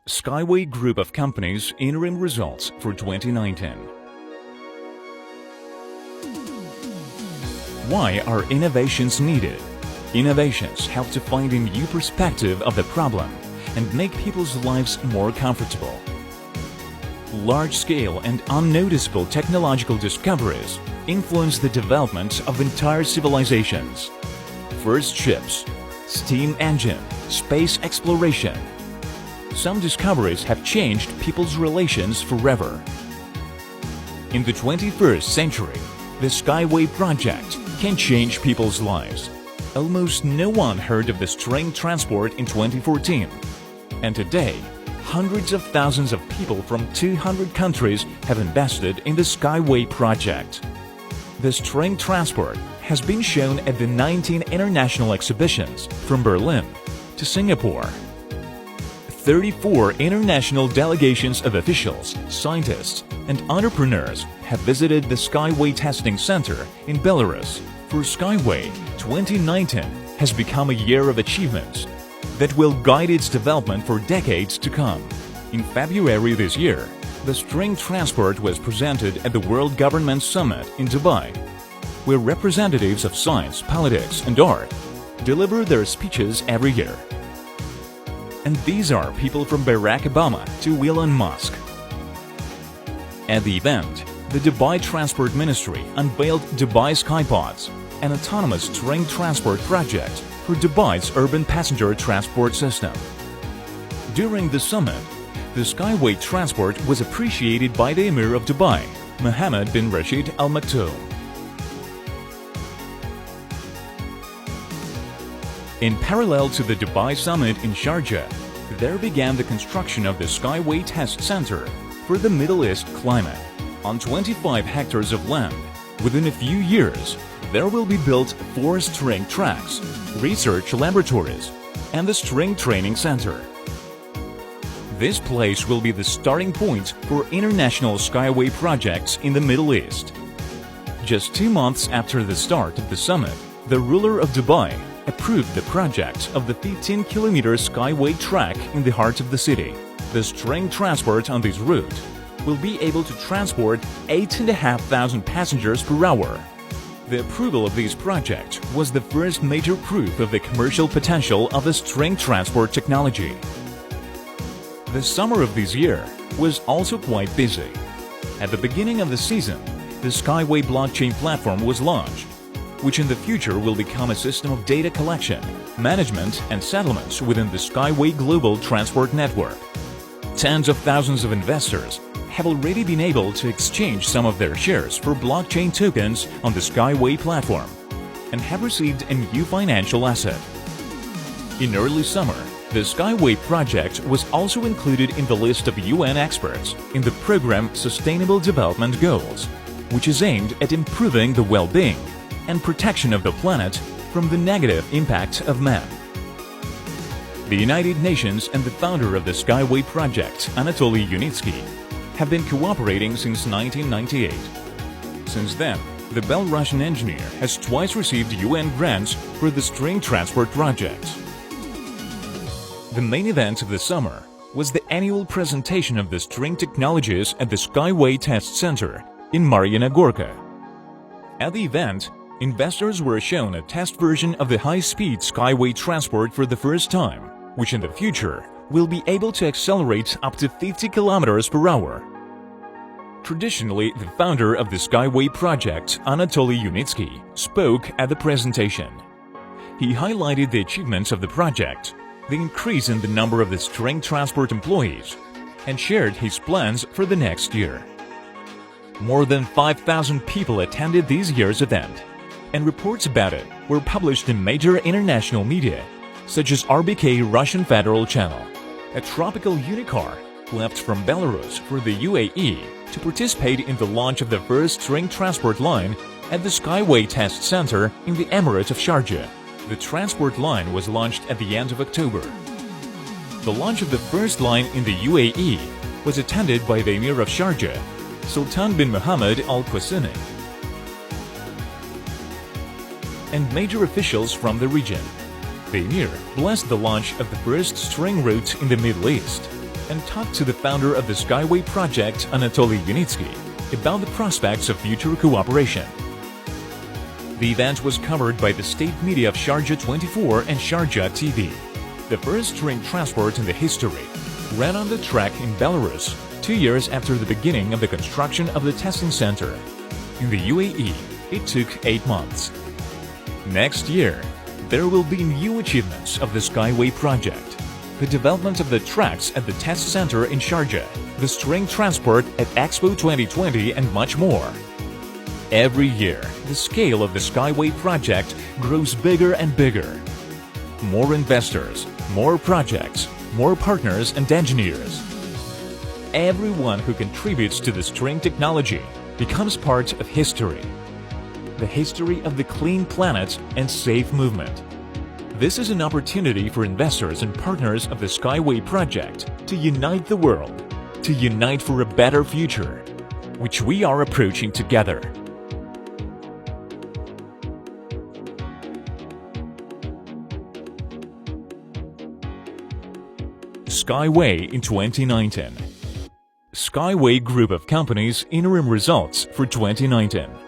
Skyway Group of Companies Interim Results for 2019. Why are innovations needed? Innovations help to find a new perspective of the problem and make people's lives more comfortable. Large-scale and unnoticeable technological discoveries influence the development of entire civilizations. First ships, steam engine, space exploration. Some discoveries have changed people's relations forever. In the 21st century, the Skyway project can change people's lives. Almost no one heard of this train transport in 2014. And today, hundreds of thousands of people from 200 countries have invested in the Skyway project. This train transport has been shown at the 19 international exhibitions from Berlin to Singapore. 34 international delegations of officials, scientists, and entrepreneurs have visited the Skyway Testing Center in Belarus. For Skyway, 2019 has become a year of achievements that will guide its development for decades to come. In February this year, the train transport was presented at the World Government Summit in Dubai, where representatives of science, politics, and art deliver their speeches every year. And these are people from Barack Obama to Elon Musk. At the event, the Dubai Transport Ministry unveiled Dubai Skypods, an autonomous train transport project for Dubai's urban passenger transport system. During the summit, the Skyway transport was appreciated by the Emir of Dubai, Mohammed bin Rashid Al Maktoum. In parallel to the Dubai summit in Sharjah, there began the construction of the Skyway Test Center for the Middle East climate. On 25 hectares of land, within a few years, there will be built 4 string tracks, research laboratories, and the string training center. This place will be the starting point for international Skyway projects in the Middle East. Just 2 months after the start of the summit, the ruler of Dubai approved the project of the 15-kilometer Skyway track in the heart of the city. The string transport on this route will be able to transport 8,500 passengers per hour. The approval of this project was the first major proof of the commercial potential of the string transport technology. The summer of this year was also quite busy. At the beginning of the season, the Skyway blockchain platform was launched, which in the future will become a system of data collection, management, and settlements within the Skyway global transport network. Tens of thousands of investors have already been able to exchange some of their shares for blockchain tokens on the Skyway platform and have received a new financial asset. In early summer, the Skyway project was also included in the list of UN experts in the program Sustainable Development Goals, which is aimed at improving the well-being and protection of the planet from the negative impact of man. The United Nations and the founder of the Skyway project, Anatoly Yunitsky, have been cooperating since 1998. Since then, the Belarusian engineer has twice received UN grants for the string transport projects. The main event of the summer was the annual presentation of the string technologies at the Skyway Test Center in Mariana Gorka. At the event, investors were shown a test version of the high-speed Skyway transport for the first time, which in the future will be able to accelerate up to 50 kilometers per hour. Traditionally, the founder of the Skyway project, Anatoly Yunitsky, spoke at the presentation. He highlighted the achievements of the project, the increase in the number of the string transport employees, and shared his plans for the next year. More than 5,000 people attended this year's event, and reports about it were published in major international media, such as RBK Russian Federal Channel. A tropical unicorn left from Belarus for the UAE to participate in the launch of the first string transport line at the Skyway Test Center in the Emirate of Sharjah. The transport line was launched at the end of October. The launch of the first line in the UAE was attended by the Emir of Sharjah, Sultan bin Mohammed Al Qasimi, and major officials from the region. The Emir blessed the launch of the first string route in the Middle East and talked to the founder of the Skyway project, Anatoly Unitsky, about the prospects of future cooperation. The event was covered by the state media of Sharjah 24 and Sharjah TV. The first train transport in the history ran on the track in Belarus 2 years after the beginning of the construction of the testing center. In the UAE, it took 8 months. Next year, there will be new achievements of the Skyway project: the development of the tracks at the test center in Sharjah, the string transport at Expo 2020, and much more. Every year, the scale of the Skyway project grows bigger and bigger. More investors, more projects, more partners and engineers. Everyone who contributes to the string technology becomes part of history. The history of the clean planet and safe movement. This is an opportunity for investors and partners of the Skyway project to unite the world, to unite for a better future, which we are approaching together. Skyway in 2019. Skyway Group of Companies interim results for 2019.